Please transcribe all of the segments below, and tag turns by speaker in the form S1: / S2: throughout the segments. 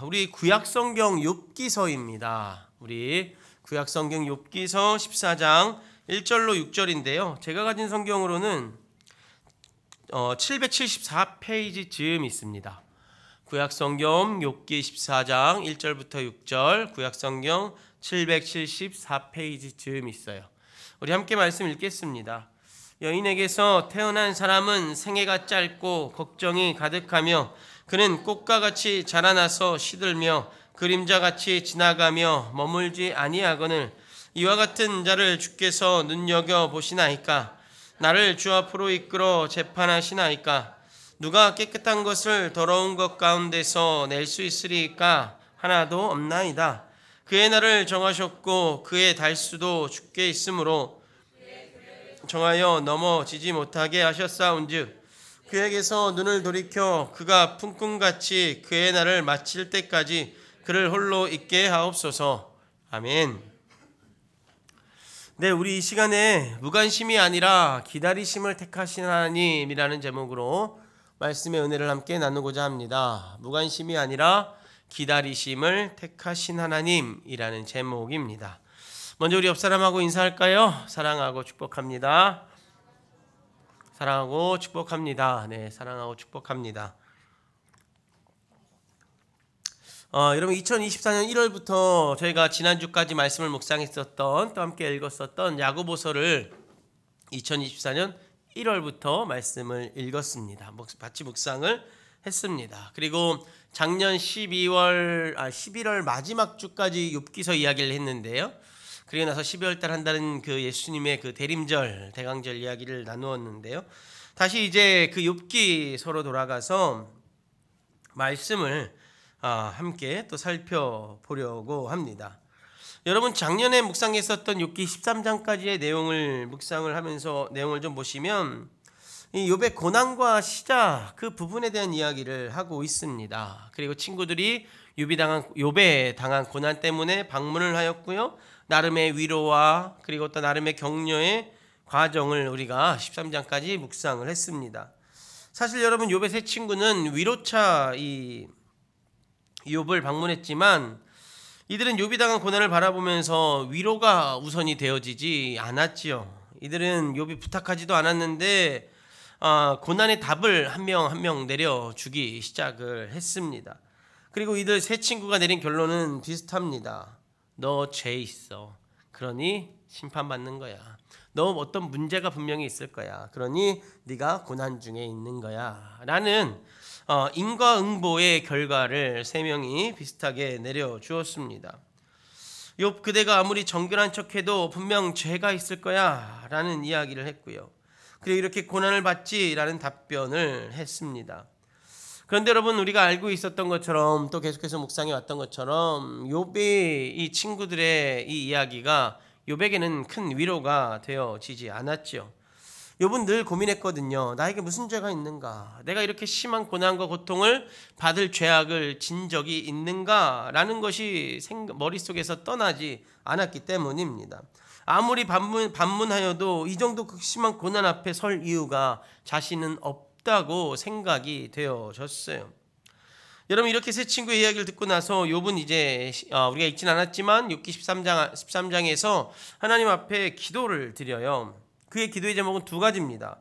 S1: 우리 구약성경 욥기서입니다. 우리 구약성경 욥기서 14장 1절로 6절인데요. 제가 가진 성경으로는 774페이지 즈음 있습니다. 구약성경 욥기 14장 1절부터 6절, 구약성경 774페이지 즈음 있어요. 우리 함께 말씀 읽겠습니다. 여인에게서 태어난 사람은 생애가 짧고 걱정이 가득하며 그는 꽃과 같이 자라나서 시들며 그림자같이 지나가며 머물지 아니하거늘 이와 같은 자를 주께서 눈여겨 보시나이까? 나를 주 앞으로 이끌어 재판하시나이까? 누가 깨끗한 것을 더러운 것 가운데서 낼 수 있으리까? 하나도 없나이다. 그의 날을 정하셨고 그의 달수도 주께 있으므로 정하여 넘어지지 못하게 하셨사온즉 그에게서 눈을 돌이켜 그가 품꾼같이 그의 날을 마칠 때까지 그를 홀로 있게 하옵소서. 아멘. 네, 우리 이 시간에 무관심이 아니라 기다리심을 택하신 하나님이라는 제목으로 말씀의 은혜를 함께 나누고자 합니다. 무관심이 아니라 기다리심을 택하신 하나님이라는 제목입니다. 먼저 우리 옆 사람하고 인사할까요? 사랑하고 축복합니다. 사랑하고 축복합니다. 네, 사랑하고 축복합니다. 여러분 2024년 1월부터 저희가 지난주까지 말씀을 묵상했었던 또 함께 읽었었던 야고보서를 2024년 1월부터 말씀을 읽었습니다. 같이 묵상을 했습니다. 그리고 작년 11월 마지막 주까지 욥기서 이야기를 했는데요. 그리고 나서 12월 달 한다는 그 예수님의 그 대림절, 대강절 이야기를 나누었는데요. 다시 이제 그 욥기서로 돌아가서 말씀을 함께 또 살펴보려고 합니다. 여러분 작년에 묵상했었던 욥기 13장까지의 내용을 묵상을 하면서 내용을 좀 보시면 이 욥의 고난과 시작 그 부분에 대한 이야기를 하고 있습니다. 그리고 친구들이 욥에 당한 고난 때문에 방문을 하였고요. 나름의 위로와 그리고 또 나름의 격려의 과정을 우리가 13장까지 묵상을 했습니다. 사실 여러분 욥의 세 친구는 위로차 이 욥을 방문했지만 이들은 욥이 당한 고난을 바라보면서 위로가 우선이 되어지지 않았지요. 이들은 욥이 부탁하지도 않았는데 고난의 답을 한 명 한 명 내려주기 시작을 했습니다. 그리고 이들 세 친구가 내린 결론은 비슷합니다. 너 죄 있어. 그러니 심판받는 거야. 너 어떤 문제가 분명히 있을 거야. 그러니 네가 고난 중에 있는 거야. 라는 인과응보의 결과를 세 명이 비슷하게 내려주었습니다. 욥 그대가 아무리 정결한 척해도 분명 죄가 있을 거야 라는 이야기를 했고요. 그리고 이렇게 고난을 받지라는 답변을 했습니다. 그런데 여러분 우리가 알고 있었던 것처럼 또 계속해서 묵상해 왔던 것처럼 욥의 이 친구들의 이 이야기가 욥에게는 큰 위로가 되어지지 않았죠. 욥은 늘 고민했거든요. 나에게 무슨 죄가 있는가? 내가 이렇게 심한 고난과 고통을 받을 죄악을 진 적이 있는가라는 것이 머릿속에서 떠나지 않았기 때문입니다. 아무리 반문하여도 이 정도 극심한 고난 앞에 설 이유가 자신은 없다고 생각이 되어졌어요. 여러분 이렇게 세 친구의 이야기를 듣고 나서 욥은 이제 우리가 읽진 않았지만 욥기 13장에서 하나님 앞에 기도를 드려요. 그의 기도의 제목은 두 가지입니다.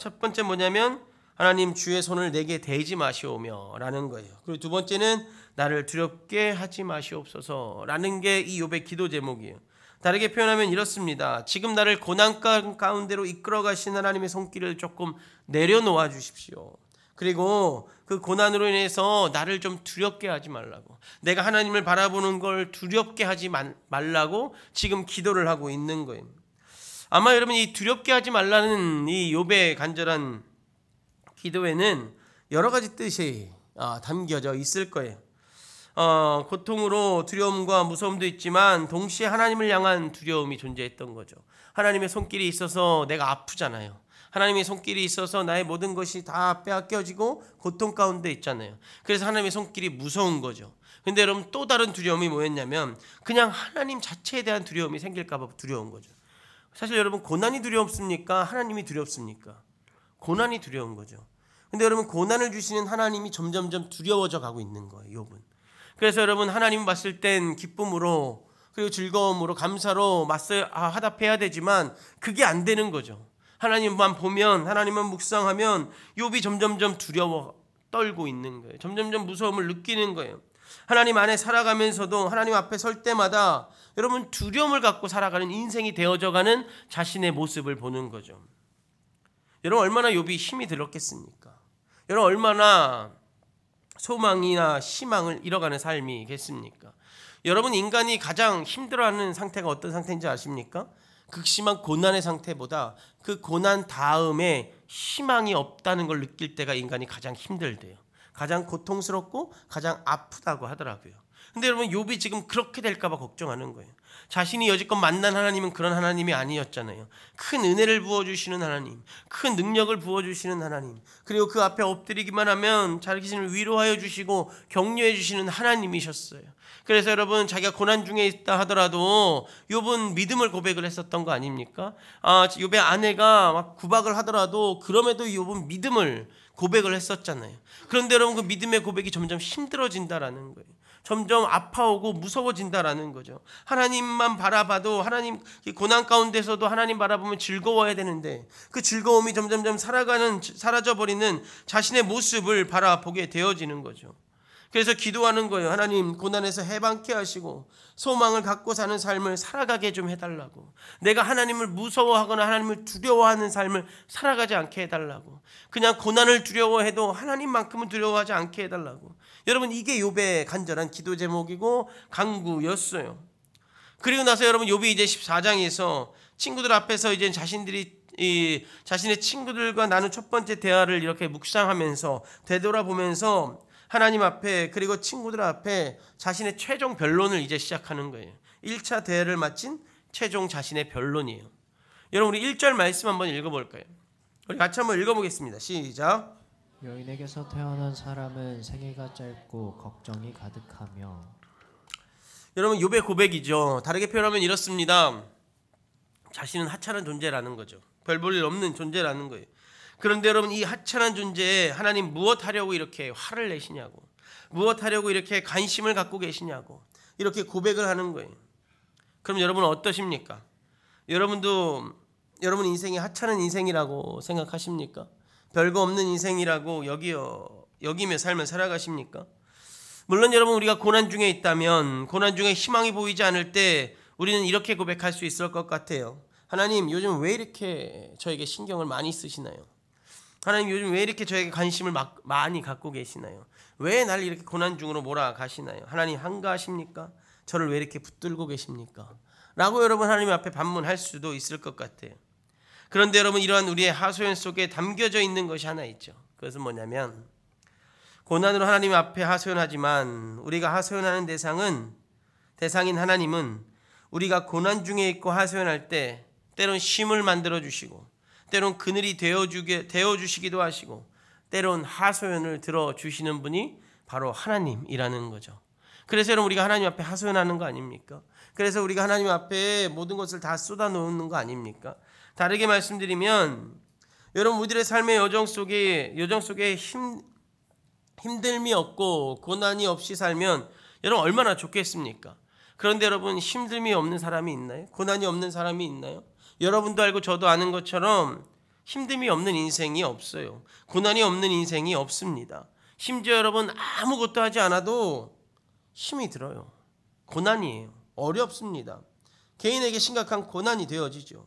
S1: 첫 번째 뭐냐면 하나님 주의 손을 내게 대지 마시오며 라는 거예요. 그리고 두 번째는 나를 두렵게 하지 마시옵소서 라는 게 이 욥의 기도 제목이에요. 다르게 표현하면 이렇습니다. 지금 나를 고난 가운데로 이끌어 가신 하나님의 손길을 조금 내려놓아 주십시오. 그리고 그 고난으로 인해서 나를 좀 두렵게 하지 말라고, 내가 하나님을 바라보는 걸 두렵게 하지 말라고 지금 기도를 하고 있는 거예요. 아마 여러분 이 두렵게 하지 말라는 이 욥의 간절한 기도에는 여러 가지 뜻이 담겨져 있을 거예요. 고통으로 두려움과 무서움도 있지만 동시에 하나님을 향한 두려움이 존재했던 거죠. 하나님의 손길이 있어서 내가 아프잖아요. 하나님의 손길이 있어서 나의 모든 것이 다 빼앗겨지고 고통 가운데 있잖아요. 그래서 하나님의 손길이 무서운 거죠. 근데 여러분 또 다른 두려움이 뭐였냐면 그냥 하나님 자체에 대한 두려움이 생길까 봐 두려운 거죠. 사실 여러분 고난이 두렵습니까? 하나님이 두렵습니까? 고난이 두려운 거죠. 근데 여러분 고난을 주시는 하나님이 점점점 두려워져 가고 있는 거예요. 욥은. 그래서 여러분 하나님 봤을 땐 기쁨으로 그리고 즐거움으로 감사로 화답해야 되지만 그게 안 되는 거죠. 하나님만 보면 하나님만 묵상하면 욥이 점점점 두려워 떨고 있는 거예요. 점점점 무서움을 느끼는 거예요. 하나님 안에 살아가면서도 하나님 앞에 설 때마다 여러분 두려움을 갖고 살아가는 인생이 되어져가는 자신의 모습을 보는 거죠. 여러분 얼마나 욥이 힘이 들었겠습니까? 여러분 얼마나 소망이나 희망을 잃어가는 삶이겠습니까? 여러분 인간이 가장 힘들어하는 상태가 어떤 상태인지 아십니까? 극심한 고난의 상태보다 그 고난 다음에 희망이 없다는 걸 느낄 때가 인간이 가장 힘들대요. 가장 고통스럽고 가장 아프다고 하더라고요. 근데 여러분 욥이 지금 그렇게 될까 봐 걱정하는 거예요. 자신이 여지껏 만난 하나님은 그런 하나님이 아니었잖아요. 큰 은혜를 부어주시는 하나님, 큰 능력을 부어주시는 하나님, 그리고 그 앞에 엎드리기만 하면 자신을 위로하여 주시고 격려해 주시는 하나님이셨어요. 그래서 여러분 자기가 고난 중에 있다 하더라도 욥은 믿음을 고백을 했었던 거 아닙니까? 욥의 아내가 막 구박을 하더라도 그럼에도 욥은 믿음을 고백을 했었잖아요. 그런데 여러분 그 믿음의 고백이 점점 힘들어진다라는 거예요. 점점 아파오고 무서워진다라는 거죠. 하나님만 바라봐도 하나님 고난 가운데서도 하나님 바라보면 즐거워야 되는데 그 즐거움이 점점점 사라져버리는 자신의 모습을 바라보게 되어지는 거죠. 그래서 기도하는 거예요. 하나님 고난에서 해방케 하시고 소망을 갖고 사는 삶을 살아가게 좀 해달라고. 내가 하나님을 무서워하거나 하나님을 두려워하는 삶을 살아가지 않게 해달라고. 그냥 고난을 두려워해도 하나님만큼은 두려워하지 않게 해달라고. 여러분 이게 욥의 간절한 기도 제목이고 간구였어요. 그리고 나서 여러분 욥이 이제 14장에서 친구들 앞에서 이제 자신의 친구들과 나눈 첫 번째 대화를 이렇게 묵상하면서 되돌아보면서 하나님 앞에 그리고 친구들 앞에 자신의 최종 변론을 이제 시작하는 거예요. 1차 대회를 마친 최종 자신의 변론이에요. 여러분 우리 1절 말씀 한번 읽어볼까요? 우리 같이 한번 읽어보겠습니다. 시작.
S2: 여인에게서 태어난 사람은 생애가 짧고 걱정이 가득하며.
S1: 여러분 욥의 고백이죠. 다르게 표현하면 이렇습니다. 자신은 하찮은 존재라는 거죠. 별 볼 일 없는 존재라는 거예요. 그런데 여러분 이 하찮은 존재에 하나님 무엇 하려고 이렇게 화를 내시냐고, 무엇 하려고 이렇게 관심을 갖고 계시냐고 이렇게 고백을 하는 거예요. 그럼 여러분은 어떠십니까? 여러분도 여러분 인생이 하찮은 인생이라고 생각하십니까? 별거 없는 인생이라고 여기며 삶을 살아가십니까? 물론 여러분 우리가 고난 중에 있다면 고난 중에 희망이 보이지 않을 때 우리는 이렇게 고백할 수 있을 것 같아요. 하나님 요즘 왜 이렇게 저에게 신경을 많이 쓰시나요? 하나님 요즘 왜 이렇게 저에게 관심을 많이 갖고 계시나요? 왜 나를 이렇게 고난 중으로 몰아가시나요? 하나님 한가하십니까? 저를 왜 이렇게 붙들고 계십니까? 라고 여러분 하나님 앞에 반문할 수도 있을 것 같아요. 그런데 여러분 이러한 우리의 하소연 속에 담겨져 있는 것이 하나 있죠. 그것은 뭐냐면 고난으로 하나님 앞에 하소연하지만 우리가 하소연하는 대상인 하나님은 우리가 고난 중에 있고 하소연할 때 때론 쉼을 만들어 주시고 때론 그늘이 되어주시기도 하시고 때론 하소연을 들어주시는 분이 바로 하나님이라는 거죠. 그래서 여러분 우리가 하나님 앞에 하소연하는 거 아닙니까? 그래서 우리가 하나님 앞에 모든 것을 다 쏟아놓는 거 아닙니까? 다르게 말씀드리면 여러분 우리들의 삶의 여정 속에 힘듦이 없고 고난이 없이 살면 여러분 얼마나 좋겠습니까? 그런데 여러분 힘듦이 없는 사람이 있나요? 고난이 없는 사람이 있나요? 여러분도 알고 저도 아는 것처럼 힘듦이 없는 인생이 없어요. 고난이 없는 인생이 없습니다. 심지어 여러분 아무것도 하지 않아도 힘이 들어요. 고난이에요. 어렵습니다. 개인에게 심각한 고난이 되어지죠.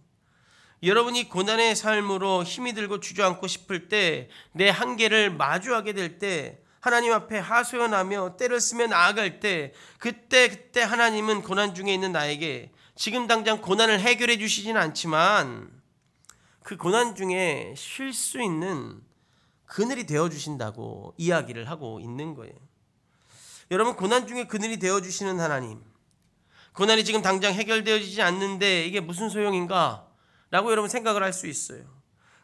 S1: 여러분이 고난의 삶으로 힘이 들고 주저앉고 싶을 때 내 한계를 마주하게 될 때 하나님 앞에 하소연하며 때를 쓰며 나아갈 때 그때 하나님은 고난 중에 있는 나에게 지금 당장 고난을 해결해 주시진 않지만 그 고난 중에 쉴 수 있는 그늘이 되어주신다고 이야기를 하고 있는 거예요. 여러분 고난 중에 그늘이 되어주시는 하나님, 고난이 지금 당장 해결되어지지 않는데 이게 무슨 소용인가? 라고 여러분 생각을 할 수 있어요.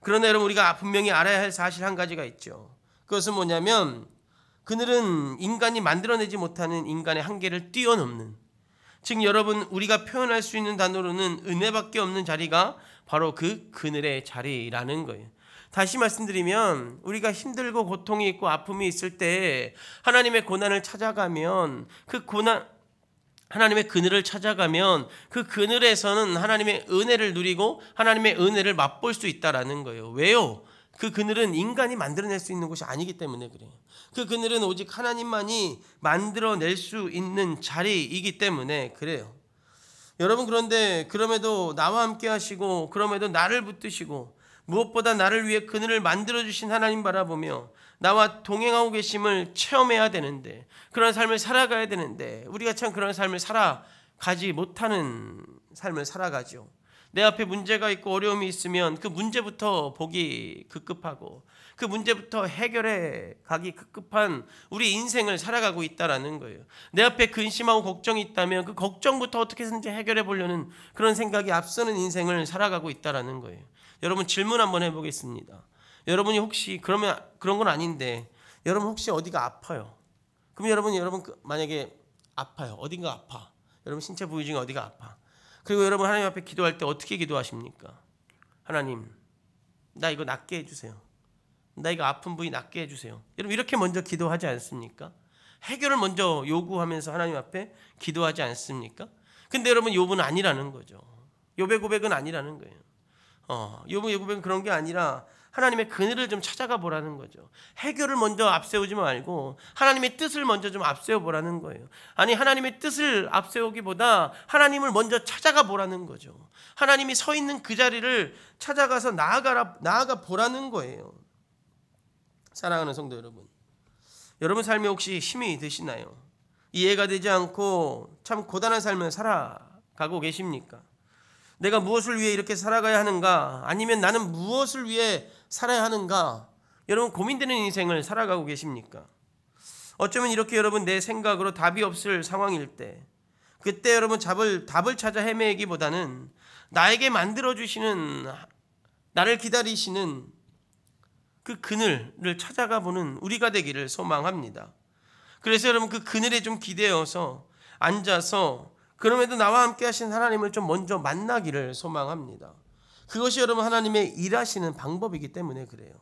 S1: 그러나 여러분 우리가 분명히 알아야 할 사실 한 가지가 있죠. 그것은 뭐냐면 그늘은 인간이 만들어내지 못하는 인간의 한계를 뛰어넘는, 즉 여러분 우리가 표현할 수 있는 단어로는 은혜밖에 없는 자리가 바로 그 그늘의 자리라는 거예요. 다시 말씀드리면 우리가 힘들고 고통이 있고 아픔이 있을 때 하나님의 고난을 찾아가면 그 고난, 하나님의 그늘을 찾아가면 그 그늘에서는 하나님의 은혜를 누리고 하나님의 은혜를 맛볼 수 있다라는 거예요. 왜요? 그 그늘은 인간이 만들어낼 수 있는 곳이 아니기 때문에 그래요. 그 그늘은 오직 하나님만이 만들어낼 수 있는 자리이기 때문에 그래요. 여러분, 그런데 그럼에도 나와 함께 하시고 그럼에도 나를 붙드시고 무엇보다 나를 위해 그늘을 만들어주신 하나님 바라보며 나와 동행하고 계심을 체험해야 되는데, 그런 삶을 살아가야 되는데 우리가 참 그런 삶을 살아가지 못하는 삶을 살아가죠. 내 앞에 문제가 있고 어려움이 있으면 그 문제부터 보기 급급하고 그 문제부터 해결해 가기 급급한 우리 인생을 살아가고 있다라는 거예요. 내 앞에 근심하고 걱정이 있다면 그 걱정부터 어떻게든지 해결해 보려는 그런 생각이 앞서는 인생을 살아가고 있다라는 거예요. 여러분, 질문 한번 해보겠습니다. 여러분이 혹시 그러면 그런 건 아닌데 여러분 혹시 어디가 아파요? 그럼 여러분 만약에 아파요. 어딘가 아파. 여러분 신체 부위 중에 어디가 아파. 그리고 여러분 하나님 앞에 기도할 때 어떻게 기도하십니까? 하나님, 나 이거 낫게 해주세요. 나 이거 아픈 부위 낫게 해주세요. 여러분 이렇게 먼저 기도하지 않습니까? 해결을 먼저 요구하면서 하나님 앞에 기도하지 않습니까? 근데 여러분 욥은 아니라는 거죠. 욥의 고백은 아니라는 거예요. 욥의 고백은 그런 게 아니라 하나님의 그늘을 좀 찾아가 보라는 거죠. 해결을 먼저 앞세우지 말고 하나님의 뜻을 먼저 좀 앞세워 보라는 거예요. 아니, 하나님의 뜻을 앞세우기보다 하나님을 먼저 찾아가 보라는 거죠. 하나님이 서 있는 그 자리를 찾아가서 나아가 보라는 거예요. 사랑하는 성도 여러분, 여러분 삶에 혹시 힘이 드시나요? 이해가 되지 않고 참 고단한 삶을 살아가고 계십니까? 내가 무엇을 위해 이렇게 살아가야 하는가? 아니면 나는 무엇을 위해 살아야 하는가? 여러분 고민되는 인생을 살아가고 계십니까? 어쩌면 이렇게 여러분 내 생각으로 답이 없을 상황일 때, 그때 여러분 답을 찾아 헤매기보다는 나에게 만들어주시는, 나를 기다리시는 그 그늘을 찾아가 보는 우리가 되기를 소망합니다. 그래서 여러분 그 그늘에 좀 기대어서 앉아서 그럼에도 나와 함께 하신 하나님을 좀 먼저 만나기를 소망합니다. 그것이 여러분 하나님의 일하시는 방법이기 때문에 그래요.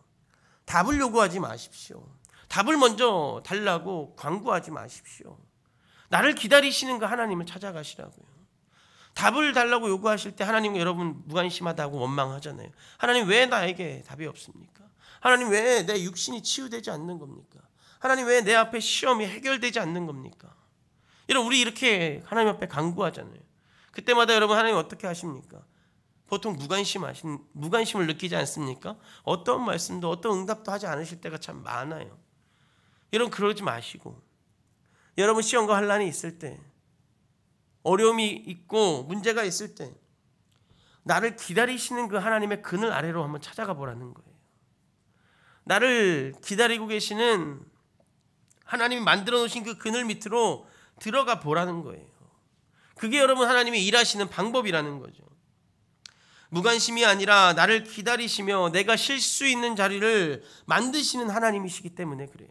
S1: 답을 요구하지 마십시오. 답을 먼저 달라고 광고하지 마십시오. 나를 기다리시는 그 하나님을 찾아가시라고요. 답을 달라고 요구하실 때 하나님은 여러분 무관심하다고 원망하잖아요. 하나님 왜 나에게 답이 없습니까? 하나님 왜 내 육신이 치유되지 않는 겁니까? 하나님 왜 내 앞에 시험이 해결되지 않는 겁니까? 여러분 우리 이렇게 하나님 앞에 간구하잖아요. 그때마다 여러분 하나님 어떻게 하십니까? 보통 무관심을 느끼지 않습니까? 어떤 말씀도 어떤 응답도 하지 않으실 때가 참 많아요. 여러분 그러지 마시고, 여러분 시험과 환난이 있을 때, 어려움이 있고 문제가 있을 때 나를 기다리시는 그 하나님의 그늘 아래로 한번 찾아가 보라는 거예요. 나를 기다리고 계시는 하나님이 만들어 놓으신 그 그늘 밑으로 들어가 보라는 거예요. 그게 여러분 하나님이 일하시는 방법이라는 거죠. 무관심이 아니라 나를 기다리시며 내가 쉴 수 있는 자리를 만드시는 하나님이시기 때문에 그래요.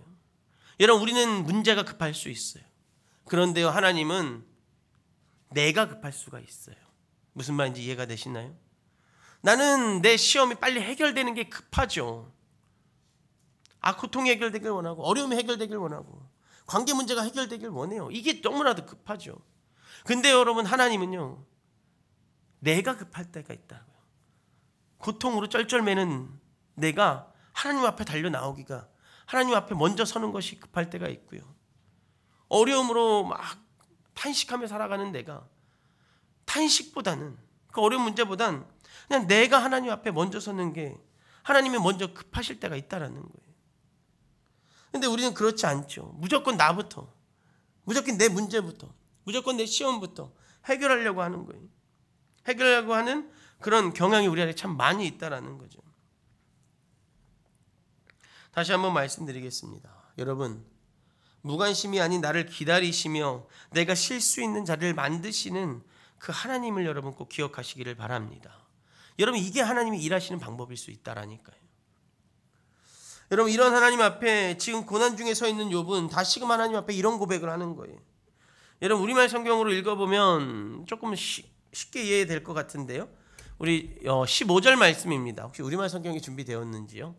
S1: 여러분 우리는 문제가 급할 수 있어요. 그런데요 하나님은 내가 급할 수가 있어요. 무슨 말인지 이해가 되시나요? 나는 내 시험이 빨리 해결되는 게 급하죠. 고통이 해결되길 원하고 어려움이 해결되길 원하고 관계 문제가 해결되길 원해요. 이게 너무나도 급하죠. 근데 여러분 하나님은요 내가 급할 때가 있다고요. 고통으로 쩔쩔매는 내가 하나님 앞에 달려 나오기가, 하나님 앞에 먼저 서는 것이 급할 때가 있고요. 어려움으로 막 탄식하며 살아가는 내가 탄식보다는, 그 어려운 문제보단 그냥 내가 하나님 앞에 먼저 서는 게 하나님이 먼저 급하실 때가 있다라는 거예요. 근데 우리는 그렇지 않죠. 무조건 나부터, 무조건 내 문제부터, 무조건 내 시험부터 해결하려고 하는 거예요. 해결하려고 하는 그런 경향이 우리 안에 참 많이 있다라는 거죠. 다시 한번 말씀드리겠습니다. 여러분, 무관심이 아닌 나를 기다리시며 내가 쉴 수 있는 자리를 만드시는 그 하나님을 여러분 꼭 기억하시기를 바랍니다. 여러분 이게 하나님이 일하시는 방법일 수 있다라니까요. 여러분 이런 하나님 앞에 지금 고난 중에 서 있는 욥은 다시금 하나님 앞에 이런 고백을 하는 거예요. 여러분 우리말 성경으로 읽어보면 조금 쉽게 이해될 것 같은데요. 우리 15절 말씀입니다. 혹시 우리말 성경이 준비되었는지요?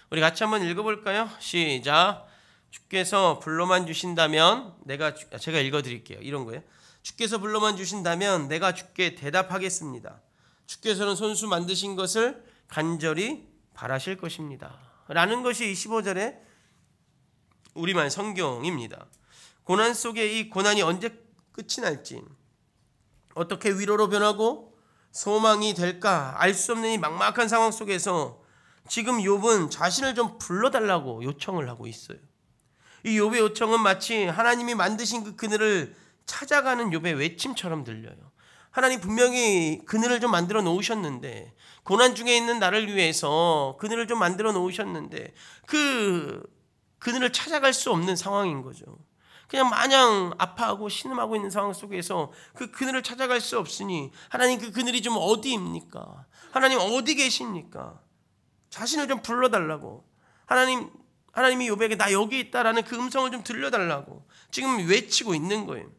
S1: 우리 같이 한번 읽어볼까요? 시작. 주께서 불러만 주신다면 제가 읽어드릴게요. 이런 거예요. 주께서 불러만 주신다면 내가 주께 대답하겠습니다. 주께서는 손수 만드신 것을 간절히 바라실 것입니다. 라는 것이 15절의 우리말 성경입니다. 고난 속에 이 고난이 언제 끝이 날지, 어떻게 위로로 변하고 소망이 될까 알 수 없는 이 막막한 상황 속에서 지금 욥은 자신을 좀 불러달라고 요청을 하고 있어요. 이 욥의 요청은 마치 하나님이 만드신 그 그늘을 찾아가는 욥의 외침처럼 들려요. 하나님 분명히 그늘을 좀 만들어 놓으셨는데, 고난 중에 있는 나를 위해서 그늘을 좀 만들어 놓으셨는데 그 그늘을 찾아갈 수 없는 상황인 거죠. 그냥 마냥 아파하고 신음하고 있는 상황 속에서 그 그늘을 찾아갈 수 없으니 하나님 그 그늘이 좀 어디입니까? 하나님 어디 계십니까? 자신을 좀 불러달라고, 하나님이 욥에게 나 여기 있다라는 그 음성을 좀 들려달라고 지금 외치고 있는 거예요.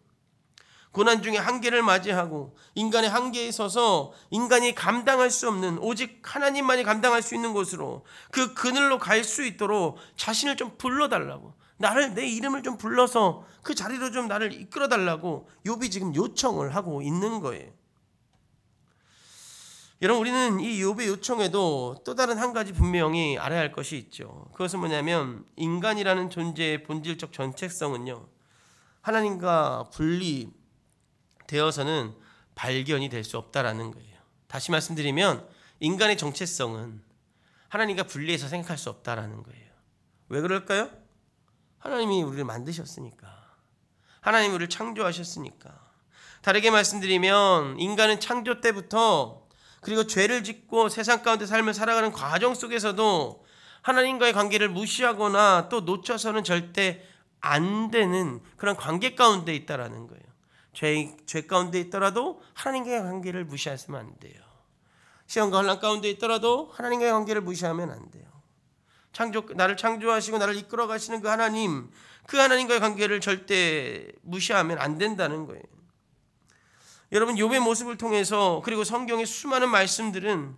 S1: 고난 중에 한계를 맞이하고 인간의 한계에 서서 인간이 감당할 수 없는, 오직 하나님만이 감당할 수 있는 곳으로, 그 그늘로 갈 수 있도록 자신을 좀 불러달라고, 내 이름을 좀 불러서 그 자리로 좀 나를 이끌어달라고 욥이 지금 요청을 하고 있는 거예요. 여러분, 우리는 이 욥의 요청에도 또 다른 한 가지 분명히 알아야 할 것이 있죠. 그것은 뭐냐면 인간이라는 존재의 본질적 정체성은요, 하나님과 분리되어서는 발견이 될 수 없다라는 거예요. 다시 말씀드리면 인간의 정체성은 하나님과 분리해서 생각할 수 없다라는 거예요. 왜 그럴까요? 하나님이 우리를 만드셨으니까, 하나님이 우리를 창조하셨으니까. 다르게 말씀드리면 인간은 창조 때부터, 그리고 죄를 짓고 세상 가운데 삶을 살아가는 과정 속에서도 하나님과의 관계를 무시하거나 또 놓쳐서는 절대 안 되는 그런 관계 가운데 있다라는 거예요. 죄 가운데 있더라도 하나님과의 관계를 무시하시면 안 돼요. 시험과 환난 가운데 있더라도 하나님과의 관계를 무시하면 안 돼요. 나를 창조하시고 나를 이끌어 가시는 그 하나님과의 관계를 절대 무시하면 안 된다는 거예요. 여러분, 욥의 모습을 통해서, 그리고 성경의 수많은 말씀들은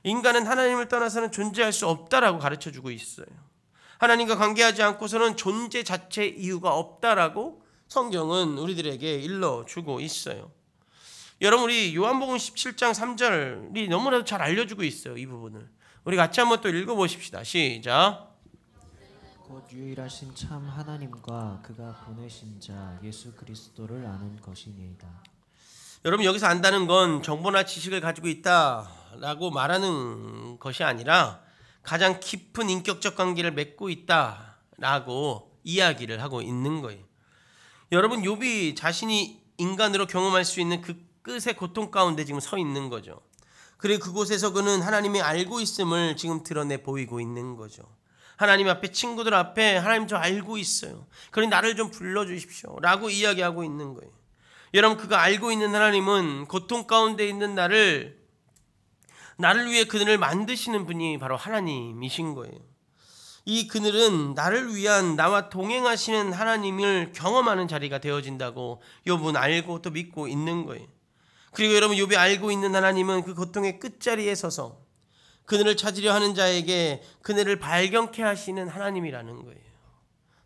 S1: 인간은 하나님을 떠나서는 존재할 수 없다라고 가르쳐주고 있어요. 하나님과 관계하지 않고서는 존재 자체 이유가 없다라고 성경은 우리들에게 일러주고 있어요. 여러분, 우리 요한복음 17장 3절이 너무나도 잘 알려주고 있어요. 이 부분을 우리 같이 한번 또 읽어보십시다. 시작.
S2: 곧 유일하신 참 하나님과 그가 보내신 자 예수 그리스도를 아는 것이니이다.
S1: 여러분, 여기서 안다는 건 정보나 지식을 가지고 있다라고 말하는 것이 아니라 가장 깊은 인격적 관계를 맺고 있다라고 이야기를 하고 있는 거예요. 여러분, 욥이 자신이 인간으로 경험할 수 있는 그 끝의 고통 가운데 지금 서 있는 거죠. 그리고 그곳에서 그는 하나님이 알고 있음을 지금 드러내 보이고 있는 거죠. 하나님 앞에, 친구들 앞에 하나님 저 알고 있어요, 그러니 나를 좀 불러주십시오 라고 이야기하고 있는 거예요. 여러분, 그가 알고 있는 하나님은 고통 가운데 있는 나를 위해 그늘을 만드시는 분이 바로 하나님이신 거예요. 이 그늘은 나를 위한, 나와 동행하시는 하나님을 경험하는 자리가 되어진다고 욥은 알고 또 믿고 있는 거예요. 그리고 여러분, 욥이 알고 있는 하나님은 그 고통의 끝자리에 서서 그늘을 찾으려 하는 자에게 그늘을 발견케 하시는 하나님이라는 거예요.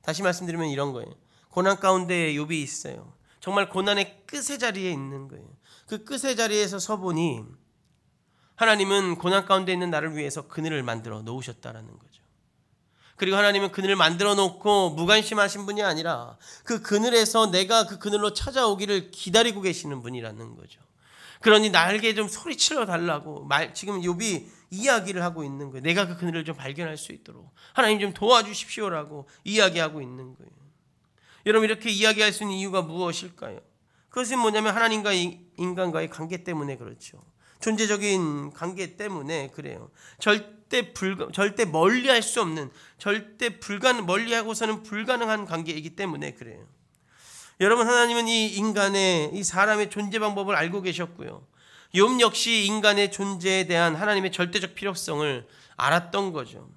S1: 다시 말씀드리면 이런 거예요. 고난 가운데 욥이 있어요. 정말 고난의 끝의 자리에 있는 거예요. 그 끝의 자리에서 서보니 하나님은 고난 가운데 있는 나를 위해서 그늘을 만들어 놓으셨다라는 거죠. 그리고 하나님은 그늘을 만들어 놓고 무관심하신 분이 아니라 그 그늘에서 내가 그 그늘로 찾아오기를 기다리고 계시는 분이라는 거죠. 그러니 나에게 좀 소리치러 달라고 지금 욥이 이야기를 하고 있는 거예요. 내가 그 그늘을 좀 발견할 수 있도록 하나님 좀 도와주십시오라고 이야기하고 있는 거예요. 여러분, 이렇게 이야기할 수 있는 이유가 무엇일까요? 그것은 뭐냐면 하나님과 인간과의 관계 때문에 그렇죠. 존재적인 관계 때문에 그래요. 절대 멀리할 수 없는, 멀리하고서는 불가능한 관계이기 때문에 그래요. 여러분, 하나님은 이 사람의 존재 방법을 알고 계셨고요. 욥 역시 인간의 존재에 대한 하나님의 절대적 필요성을 알았던 거죠.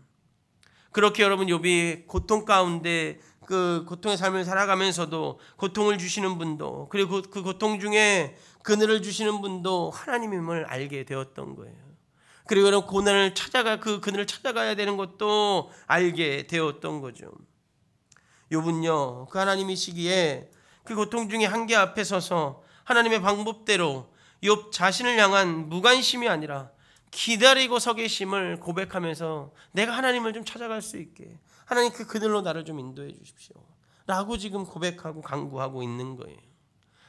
S1: 그렇게 여러분, 욥이 고통 가운데 그 고통의 삶을 살아가면서도 고통을 주시는 분도, 그리고 그 고통 중에 그늘을 주시는 분도 하나님임을 알게 되었던 거예요. 그리고 그런 고난을 그 그늘을 찾아가야 되는 것도 알게 되었던 거죠. 욥은요, 그 하나님이시기에 그 고통 중에 한계 앞에 서서 하나님의 방법대로 욥 자신을 향한 무관심이 아니라 기다리고 서 계심을 고백하면서 내가 하나님을 좀 찾아갈 수 있게, 하나님 그 그늘로 나를 좀 인도해 주십시오 라고 지금 고백하고 간구하고 있는 거예요.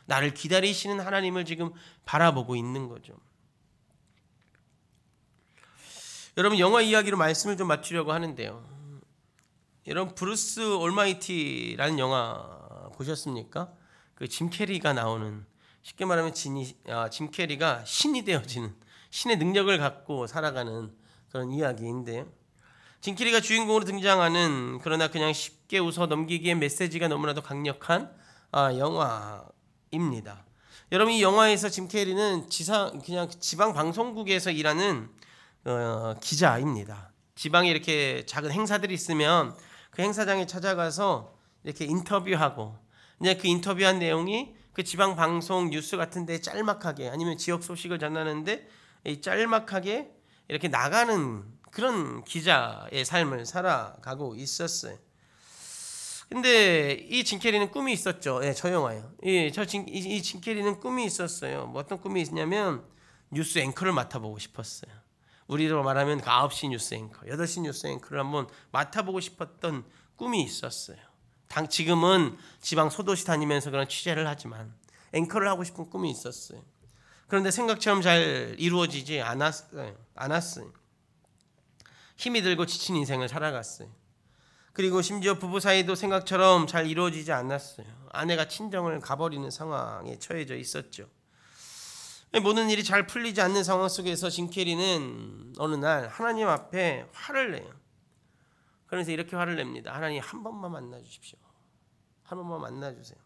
S1: 나를 기다리시는 하나님을 지금 바라보고 있는 거죠. 여러분, 영화 이야기로 말씀을 좀 맞추려고 하는데요, 여러분 브루스 올마이티라는 영화 보셨습니까? 그 짐 캐리가 나오는, 쉽게 말하면 짐 캐리가 신이 되어지는, 신의 능력을 갖고 살아가는 그런 이야기인데요, 짐 캐리가 주인공으로 등장하는, 그러나 그냥 쉽게 웃어 넘기기에 메시지가 너무나도 강력한 영화입니다. 여러분, 이 영화에서 짐 캐리는 그냥 지방 방송국에서 일하는 기자입니다. 지방에 이렇게 작은 행사들이 있으면 그 행사장에 찾아가서 이렇게 인터뷰하고, 이제 그 인터뷰한 내용이 그 지방 방송 뉴스 같은 데 짤막하게, 아니면 지역 소식을 전하는데 짤막하게 이렇게 나가는 그런 기자의 삶을 살아가고 있었어요. 근데 이 짐 캐리는 꿈이 있었죠. 네, 저 영화요. 이 짐 캐리는 꿈이 있었어요. 뭐 어떤 꿈이 있냐면 뉴스 앵커를 맡아보고 싶었어요. 우리로 말하면 그 9시 뉴스 앵커, 8시 뉴스 앵커를 한번 맡아보고 싶었던 꿈이 있었어요. 지금은 지방 소도시 다니면서 그런 취재를 하지만 앵커를 하고 싶은 꿈이 있었어요. 그런데 생각처럼 잘 이루어지지 않았어요. 힘이 들고 지친 인생을 살아갔어요. 그리고 심지어 부부 사이도 생각처럼 잘 이루어지지 않았어요. 아내가 친정을 가버리는 상황에 처해져 있었죠. 모든 일이 잘 풀리지 않는 상황 속에서 짐 캐리는 어느 날 하나님 앞에 화를 내요. 그래서 이렇게 화를 냅니다. 하나님, 한 번만 만나 주십시오. 한 번만 만나 주세요.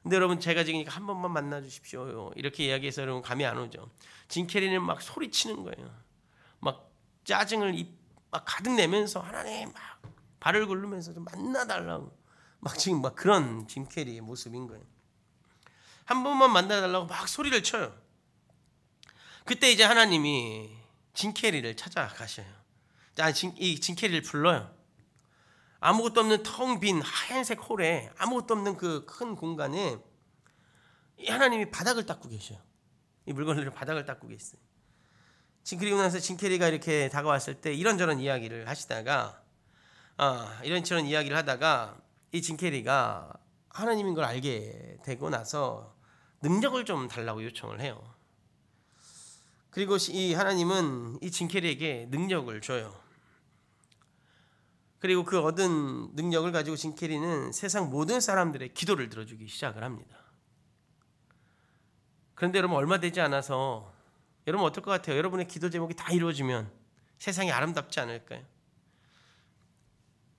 S1: 근데 여러분, 제가 지금 한 번만 만나 주십시오 이렇게 이야기해서 여러분 감이 안 오죠. 짐 캐리는 막 소리치는 거예요. 막 짜증을 막 가득 내면서 하나님 막 발을 굴르면서 좀 만나달라고, 막 지금 막 그런 짐 캐리의 모습인 거예요. 한 번만 만나달라고 막 소리를 쳐요. 그때 이제 하나님이 짐 캐리를 찾아가셔요. 이 짐 캐리를 불러요. 아무것도 없는 텅 빈 하얀색 홀에, 아무것도 없는 그 큰 공간에 이 하나님이 바닥을 닦고 계셔요. 이 물건들을 바닥을 닦고 계세요. 그리고 나서 짐 캐리가 이렇게 다가왔을 때 이런저런 이야기를 하시다가, 이런저런 이야기를 하다가 이 짐 캐리가 하나님인 걸 알게 되고 나서 능력을 좀 달라고 요청을 해요. 그리고 이 하나님은 이 짐 캐리에게 능력을 줘요. 그리고 그 얻은 능력을 가지고 짐 캐리는 세상 모든 사람들의 기도를 들어주기 시작을 합니다. 그런데 여러분, 얼마 되지 않아서 여러분 어떨 것 같아요? 여러분의 기도 제목이 다 이루어지면 세상이 아름답지 않을까요?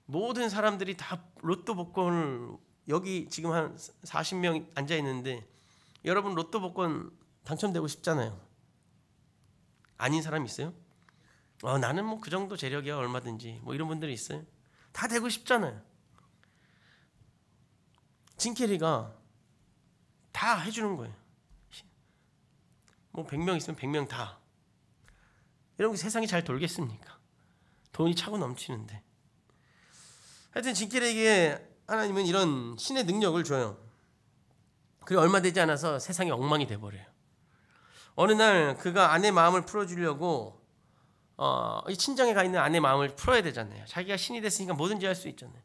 S1: 모든 사람들이 다 로또 복권을, 여기 지금 한 40명 앉아 있는데 여러분 로또 복권 당첨되고 싶잖아요. 아닌 사람 있어요? 나는 뭐 그 정도 재력이야, 얼마든지, 뭐 이런 분들이 있어요. 다 되고 싶잖아요. 짐 캐리가 다 해주는 거예요. 뭐 100명 있으면 100명 다. 여러분, 세상이 잘 돌겠습니까? 돈이 차고 넘치는데. 하여튼 짐 캐리에게 하나님은 이런 신의 능력을 줘요. 그리고 얼마 되지 않아서 세상이 엉망이 돼버려요. 어느 날 그가 아내 마음을 풀어주려고 이 친정에 가 있는 아내 마음을 풀어야 되잖아요. 자기가 신이 됐으니까 뭐든지 할 수 있잖아요.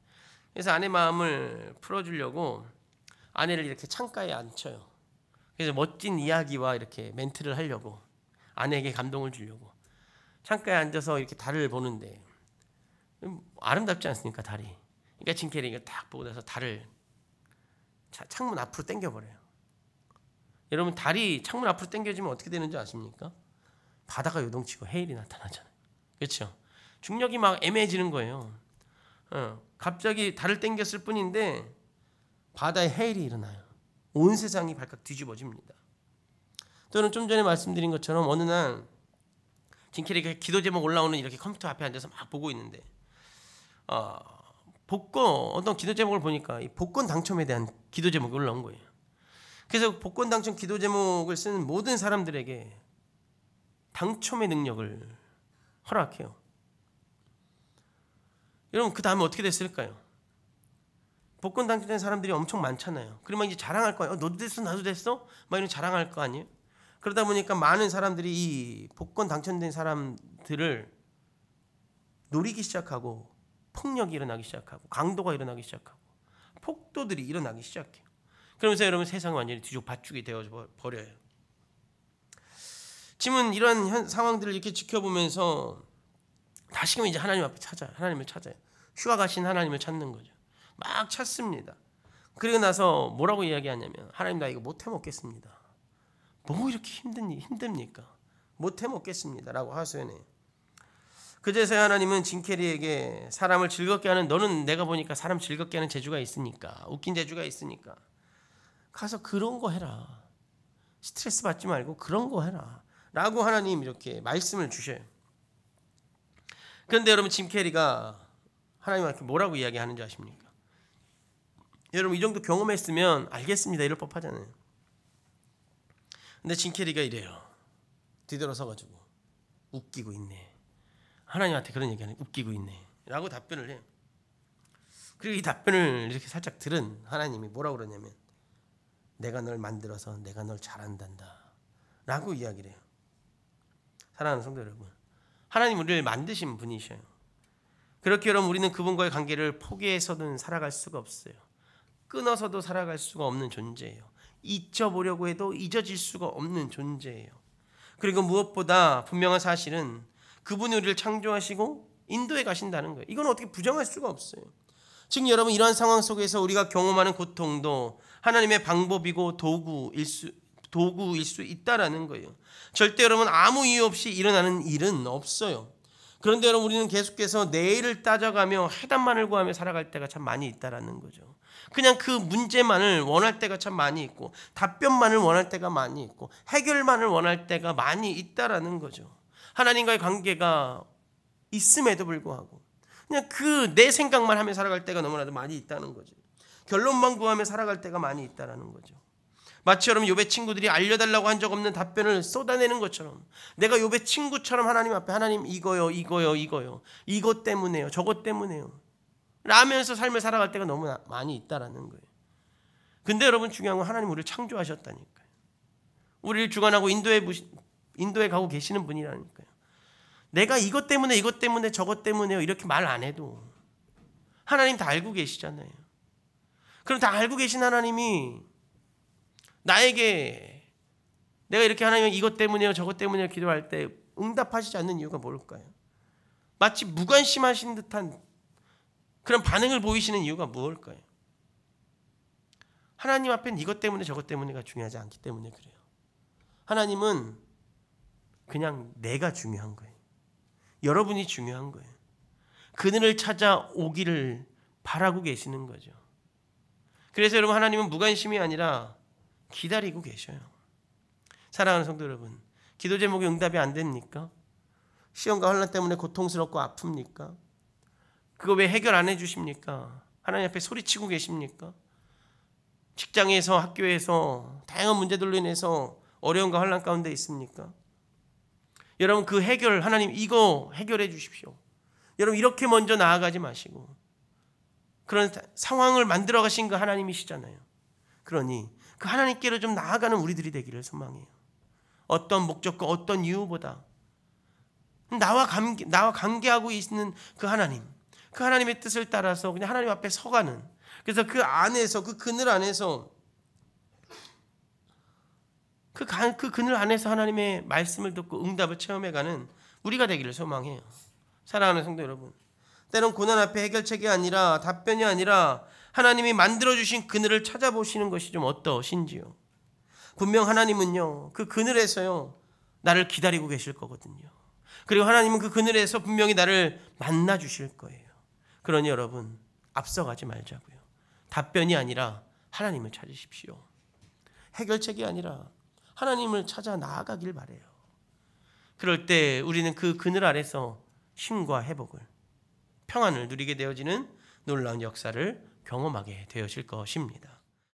S1: 그래서 아내 마음을 풀어주려고 아내를 이렇게 창가에 앉혀요. 그래서 멋진 이야기와 이렇게 멘트를 하려고, 아내에게 감동을 주려고 창가에 앉아서 이렇게 달을 보는데 아름답지 않습니까, 달이? 그러니까 짐 캐리가 딱 보고 나서 달을 창문 앞으로 당겨버려요. 여러분, 달이 창문 앞으로 당겨지면 어떻게 되는지 아십니까? 바다가 요동치고 해일이 나타나잖아요. 그렇죠? 중력이 막 애매해지는 거예요. 갑자기 달을 당겼을 뿐인데 바다에 해일이 일어나요. 온 세상이 발칵 뒤집어집니다. 저는 좀 전에 말씀드린 것처럼 어느 날 짐 캐리가 기도 제목 올라오는 이렇게 컴퓨터 앞에 앉아서 막 보고 있는데 복권 어떤 기도 제목을 보니까 이 복권 당첨에 대한 기도 제목이 올라온 거예요. 그래서 복권 당첨 기도 제목을 쓰는 모든 사람들에게 당첨의 능력을 허락해요. 여러분 그 다음에 어떻게 됐을까요? 복권 당첨된 사람들이 엄청 많잖아요. 그러면 이제 자랑할 거예요. 너도 됐어, 나도 됐어? 막 이런 자랑할 거 아니에요? 그러다 보니까 많은 사람들이 이 복권 당첨된 사람들을 노리기 시작하고 폭력이 일어나기 시작하고 강도가 일어나기 시작하고 폭도들이 일어나기 시작해요. 그러면서 여러분 세상은 완전히 뒤죽박죽이 되어 버려요. 지금은 이런 상황들을 이렇게 지켜보면서 다시금 이제 하나님 앞에 하나님을 찾아요. 휴가 가신 하나님을 찾는 거죠. 막 찾습니다. 그리고 나서 뭐라고 이야기하냐면 하나님 나 이거 못해 먹겠습니다. 뭐 이렇게 힘듭니까? 못해 먹겠습니다 라고 하소연해요. 그제서야 하나님은 짐 캐리에게 사람을 즐겁게 하는 너는 내가 보니까 사람 즐겁게 하는 재주가 있으니까 웃긴 재주가 있으니까 가서 그런 거 해라. 스트레스 받지 말고 그런 거 해라 라고 하나님 이렇게 말씀을 주셔요. 그런데 여러분 짐 캐리가 하나님한테 뭐라고 이야기하는지 아십니까? 여러분 이 정도 경험했으면 알겠습니다 이럴 법하잖아요. 근데 짐 캐리가 이래요. 뒤돌아서가지고 웃기고 있네. 하나님한테 그런 얘기하는 웃기고 있네 라고 답변을 해요. 그리고 이 답변을 이렇게 살짝 들은 하나님이 뭐라고 그러냐면 내가 널 만들어서 내가 널 잘한단다 라고 이야기를 해요. 사랑하는 성도 여러분, 하나님 우리를 만드신 분이셔요. 그렇게 여러분 우리는 그분과의 관계를 포기해서는 살아갈 수가 없어요. 끊어서도 살아갈 수가 없는 존재예요. 잊어보려고 해도 잊어질 수가 없는 존재예요. 그리고 무엇보다 분명한 사실은 그분이 우리를 창조하시고 인도에 가신다는 거예요. 이건 어떻게 부정할 수가 없어요. 지금 여러분 이러한 상황 속에서 우리가 경험하는 고통도 하나님의 방법이고 도구일 수 있다라는 거예요. 절대 여러분 아무 이유 없이 일어나는 일은 없어요. 그런데 여러분 우리는 계속해서 내일을 따져가며 해답만을 구하며 살아갈 때가 참 많이 있다라는 거죠. 그냥 그 문제만을 원할 때가 참 많이 있고 답변만을 원할 때가 많이 있고 해결만을 원할 때가 많이 있다라는 거죠. 하나님과의 관계가 있음에도 불구하고 그냥 그 내 생각만 하며 살아갈 때가 너무나도 많이 있다는 거죠. 결론만 구하며 살아갈 때가 많이 있다는 거죠. 마치 여러분 욥의 친구들이 알려달라고 한 적 없는 답변을 쏟아내는 것처럼 내가 욥의 친구처럼 하나님 앞에 하나님 이거요 이것 때문에요 저것 때문에요 라면서 삶을 살아갈 때가 너무 많이 있다라는 거예요. 근데 여러분 중요한 건 하나님 우리를 창조하셨다니까요. 우리를 주관하고 인도에 가고 계시는 분이라니까요. 내가 이것 때문에 저것 때문에요 이렇게 말 안 해도 하나님 다 알고 계시잖아요. 그럼 다 알고 계신 하나님이 나에게 내가 이렇게 하나님 이것 때문에요 저것 때문에요 기도할 때 응답하시지 않는 이유가 뭘까요? 마치 무관심하신 듯한 그런 반응을 보이시는 이유가 무엇일까요? 하나님 앞엔 이것 때문에 저것 때문에가 중요하지 않기 때문에 그래요. 하나님은 그냥 내가 중요한 거예요. 여러분이 중요한 거예요. 그늘을 찾아오기를 바라고 계시는 거죠. 그래서 여러분 하나님은 무관심이 아니라 기다리고 계셔요. 사랑하는 성도 여러분, 기도 제목이 응답이 안 됩니까? 시험과 환난 때문에 고통스럽고 아픕니까? 그거 왜 해결 안 해주십니까? 하나님 앞에 소리치고 계십니까? 직장에서 학교에서 다양한 문제들로 인해서 어려움과 환난 가운데 있습니까? 여러분 그 해결 하나님 이거 해결해 주십시오. 여러분 이렇게 먼저 나아가지 마시고 그런 상황을 만들어 가신 그 하나님이시잖아요. 그러니 그 하나님께로 좀 나아가는 우리들이 되기를 소망해요. 어떤 목적과 어떤 이유보다 나와 관계하고 있는 그 하나님의 뜻을 따라서 그냥 하나님 앞에 서가는, 그래서 그 안에서 그 그늘 안에서 그 그늘 안에서 하나님의 말씀을 듣고 응답을 체험해가는 우리가 되기를 소망해요. 사랑하는 성도 여러분, 때론 고난 앞에 해결책이 아니라 답변이 아니라 하나님이 만들어주신 그늘을 찾아보시는 것이 좀 어떠신지요? 분명 하나님은요 그 그늘에서요 나를 기다리고 계실 거거든요. 그리고 하나님은 그 그늘에서 분명히 나를 만나 주실 거예요. 그러니 여러분 앞서가지 말자고요. 답변이 아니라 하나님을 찾으십시오. 해결책이 아니라 하나님을 찾아 나아가길 바래요. 그럴 때 우리는 그 그늘 아래서 쉼과 회복을, 평안을 누리게 되어지는 놀라운 역사를 경험하게 되어질 것입니다.